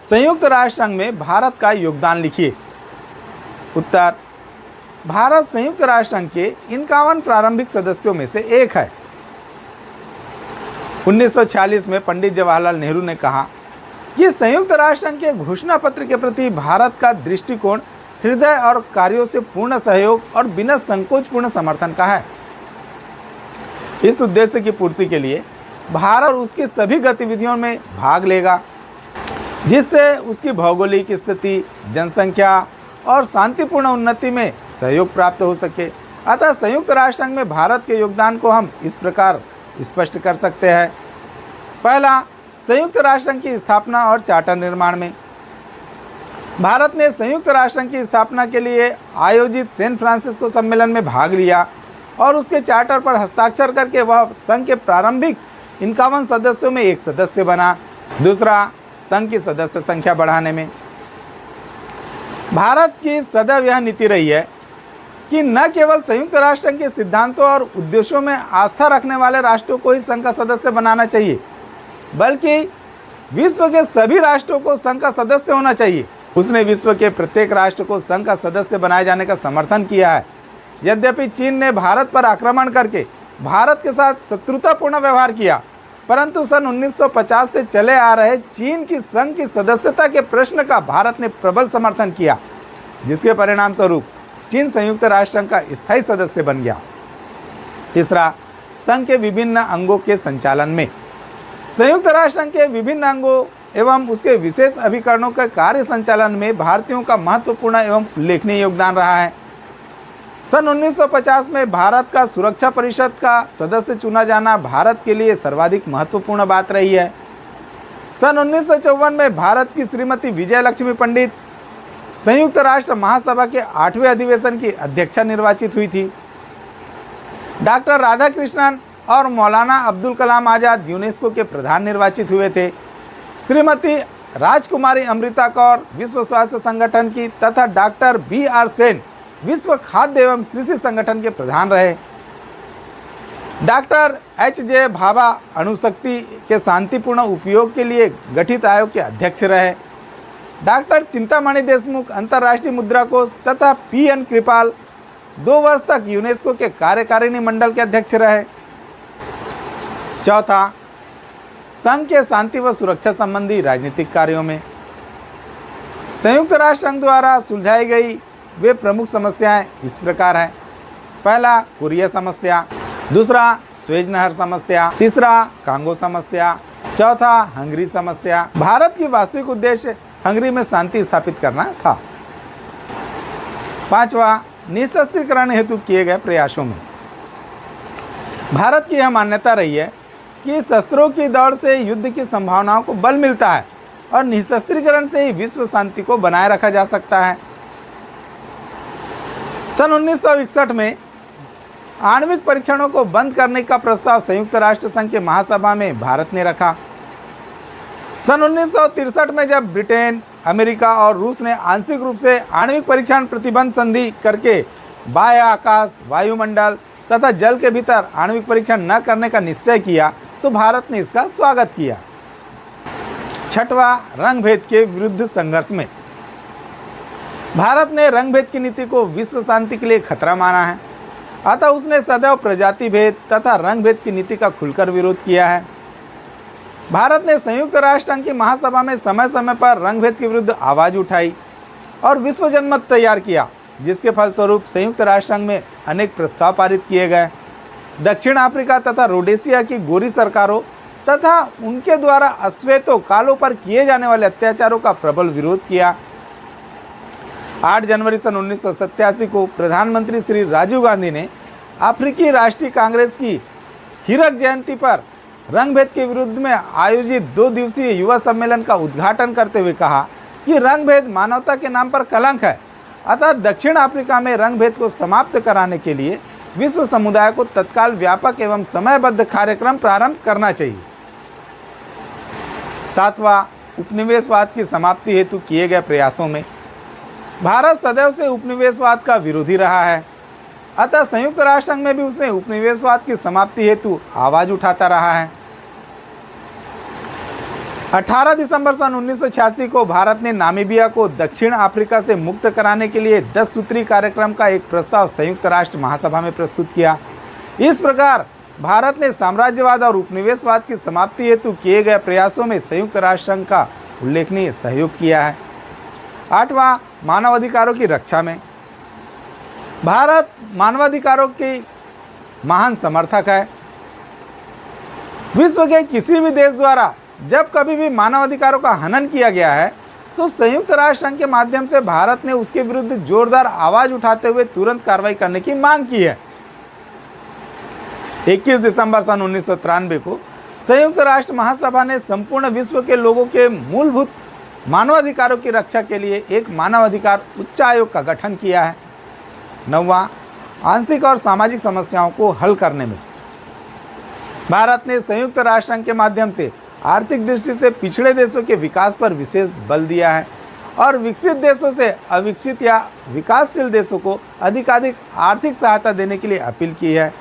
संयुक्त राष्ट्र संघ में भारत का योगदान लिखिए। उत्तर, भारत संयुक्त राष्ट्र संघ के 51 प्रारंभिक सदस्यों में से एक है। 1946 में पंडित जवाहरलाल नेहरू ने कहा कि संयुक्त राष्ट्र संघ के घोषणा पत्र के प्रति भारत का दृष्टिकोण हृदय और कार्यों से पूर्ण सहयोग और बिना संकोचपूर्ण समर्थन का है। इस उद्देश्य की पूर्ति के लिए भारत उसकी सभी गतिविधियों में भाग लेगा, जिससे उसकी भौगोलिक स्थिति, जनसंख्या और शांतिपूर्ण उन्नति में सहयोग प्राप्त हो सके। अतः संयुक्त राष्ट्र संघ में भारत के योगदान को हम इस प्रकार स्पष्ट कर सकते हैं। पहला, संयुक्त राष्ट्र संघ की स्थापना और चार्टर निर्माण में भारत ने संयुक्त राष्ट्र संघ की स्थापना के लिए आयोजित सैन फ्रांसिस्को सम्मेलन में भाग लिया और उसके चार्टर पर हस्ताक्षर करके वह संघ के प्रारंभिक 51 सदस्यों में एक सदस्य बना। दूसरा, संघ की सदस्य संख्या बढ़ाने में भारत की सदैव यह नीति रही है कि न केवल संयुक्त राष्ट्र संघ के सिद्धांतों और उद्देश्यों में आस्था रखने वाले राष्ट्रों को ही संघ का सदस्य बनाना चाहिए, बल्कि विश्व के सभी राष्ट्रों को संघ का सदस्य होना चाहिए। उसने विश्व के प्रत्येक राष्ट्र को संघ का सदस्य बनाए जाने का समर्थन किया है। यद्यपि चीन ने भारत पर आक्रमण करके भारत के साथ शत्रुतापूर्ण व्यवहार किया, परंतु सन 1950 से चले आ रहे चीन की संघ की सदस्यता के प्रश्न का भारत ने प्रबल समर्थन किया, जिसके परिणाम स्वरूप चीन संयुक्त राष्ट्र संघ का स्थायी सदस्य बन गया। तीसरा, संघ के विभिन्न अंगों के संचालन में संयुक्त राष्ट्र संघ के विभिन्न अंगों एवं उसके विशेष अभिकरणों के कार्य संचालन में भारतीयों का महत्वपूर्ण एवं उल्लेखनीय योगदान रहा है। सन 1950 में भारत का सुरक्षा परिषद का सदस्य चुना जाना भारत के लिए सर्वाधिक महत्वपूर्ण बात रही है। सन 1954 में भारत की श्रीमती विजय लक्ष्मी पंडित संयुक्त राष्ट्र महासभा के 8वें अधिवेशन की अध्यक्षा निर्वाचित हुई थी। डॉक्टर राधाकृष्णन और मौलाना अब्दुल कलाम आज़ाद यूनेस्को के प्रधान निर्वाचित हुए थे। श्रीमती राजकुमारी अमृता कौर विश्व स्वास्थ्य संगठन की तथा डॉक्टर B.R. सेन विश्व खाद्य एवं कृषि संगठन के प्रधान रहे। Doctor H.J. भाभा अणुशक्ति के शांतिपूर्ण उपयोग के लिए गठित आयोग के अध्यक्ष रहे। डॉक्टर चिंतामणि देशमुख अंतर्राष्ट्रीय मुद्रा कोष तथा P.N. कृपाल 2 वर्ष तक यूनेस्को के कार्यकारिणी मंडल के अध्यक्ष रहे। चौथा, संघ के शांति व सुरक्षा संबंधी राजनीतिक कार्यों में संयुक्त राष्ट्र संघ द्वारा सुलझाई गई वे प्रमुख समस्याएं इस प्रकार हैं। पहला, कोरिया समस्या। दूसरा, स्वेज नहर समस्या। तीसरा, कांगो समस्या। चौथा, हंगरी समस्या। भारत की वास्तविक उद्देश्य हंगरी में शांति स्थापित करना था। पांचवा, निशस्त्रीकरण हेतु किए गए प्रयासों में भारत की यह मान्यता रही है कि शस्त्रों की दौड़ से युद्ध की संभावनाओं को बल मिलता है और निशस्त्रीकरण से ही विश्व शांति को बनाए रखा जा सकता है। सन 1961 में आणविक परीक्षणों को बंद करने का प्रस्ताव संयुक्त राष्ट्र संघ के महासभा में भारत ने रखा। सन 1963 में जब ब्रिटेन, अमेरिका और रूस ने आंशिक रूप से आणविक परीक्षण प्रतिबंध संधि करके बाह्य आकाश, वायुमंडल तथा जल के भीतर आणविक परीक्षण न करने का निश्चय किया, तो भारत ने इसका स्वागत किया। छठवां, रंगभेद के विरुद्ध संघर्ष में भारत ने रंगभेद की नीति को विश्व शांति के लिए खतरा माना है, अतः उसने सदैव प्रजाति भेद तथा रंगभेद की नीति का खुलकर विरोध किया है। भारत ने संयुक्त राष्ट्र संघ की महासभा में समय समय पर रंगभेद के विरुद्ध आवाज उठाई और विश्व जनमत तैयार किया, जिसके फलस्वरूप संयुक्त राष्ट्र संघ में अनेक प्रस्ताव पारित किए गए। दक्षिण अफ्रीका तथा रोडेशिया की गोरी सरकारों तथा उनके द्वारा अश्वेतों कालों पर किए जाने वाले अत्याचारों का प्रबल विरोध किया। 8 जनवरी सन 1987 को प्रधानमंत्री श्री राजीव गांधी ने अफ्रीकी राष्ट्रीय कांग्रेस की हीरक जयंती पर रंगभेद के विरुद्ध में आयोजित 2 दिवसीय युवा सम्मेलन का उद्घाटन करते हुए कहा कि रंगभेद मानवता के नाम पर कलंक है, अतः दक्षिण अफ्रीका में रंगभेद को समाप्त कराने के लिए विश्व समुदाय को तत्काल व्यापक एवं समयबद्ध कार्यक्रम प्रारंभ करना चाहिए। 7वां, उपनिवेशवाद की समाप्ति हेतु किए गए प्रयासों में भारत सदैव से उपनिवेशवाद का विरोधी रहा है, अतः संयुक्त राष्ट्र संघ में भी उसने उपनिवेशवाद की समाप्ति हेतु आवाज उठाता रहा है। 18 दिसंबर सन 1986 को भारत ने नामीबिया को दक्षिण अफ्रीका से मुक्त कराने के लिए 10 सूत्री कार्यक्रम का एक प्रस्ताव संयुक्त राष्ट्र महासभा में प्रस्तुत किया। इस प्रकार भारत ने साम्राज्यवाद और उपनिवेशवाद की समाप्ति हेतु किए गए प्रयासों में संयुक्त राष्ट्र संघ का उल्लेखनीय सहयोग किया है। 8वां, मानवाधिकारों की रक्षा में भारत मानवाधिकारों की महान समर्थक है। विश्व के किसी भी देश द्वारा जब कभी भी मानवाधिकारों का हनन किया गया है तो संयुक्त राष्ट्र संघ के माध्यम से भारत ने उसके विरुद्ध जोरदार आवाज उठाते हुए तुरंत कार्रवाई करने की मांग की है। 21 दिसंबर सन 1993 को संयुक्त राष्ट्र महासभा ने संपूर्ण विश्व के लोगों के मूलभूत मानवाधिकारों की रक्षा के लिए एक मानवाधिकार उच्च आयोग का गठन किया है। 9वां, आंशिक और सामाजिक समस्याओं को हल करने में भारत ने संयुक्त राष्ट्र संघ के माध्यम से आर्थिक दृष्टि से पिछड़े देशों के विकास पर विशेष बल दिया है और विकसित देशों से अविकसित या विकासशील देशों को अधिकाधिक आर्थिक सहायता देने के लिए अपील की है।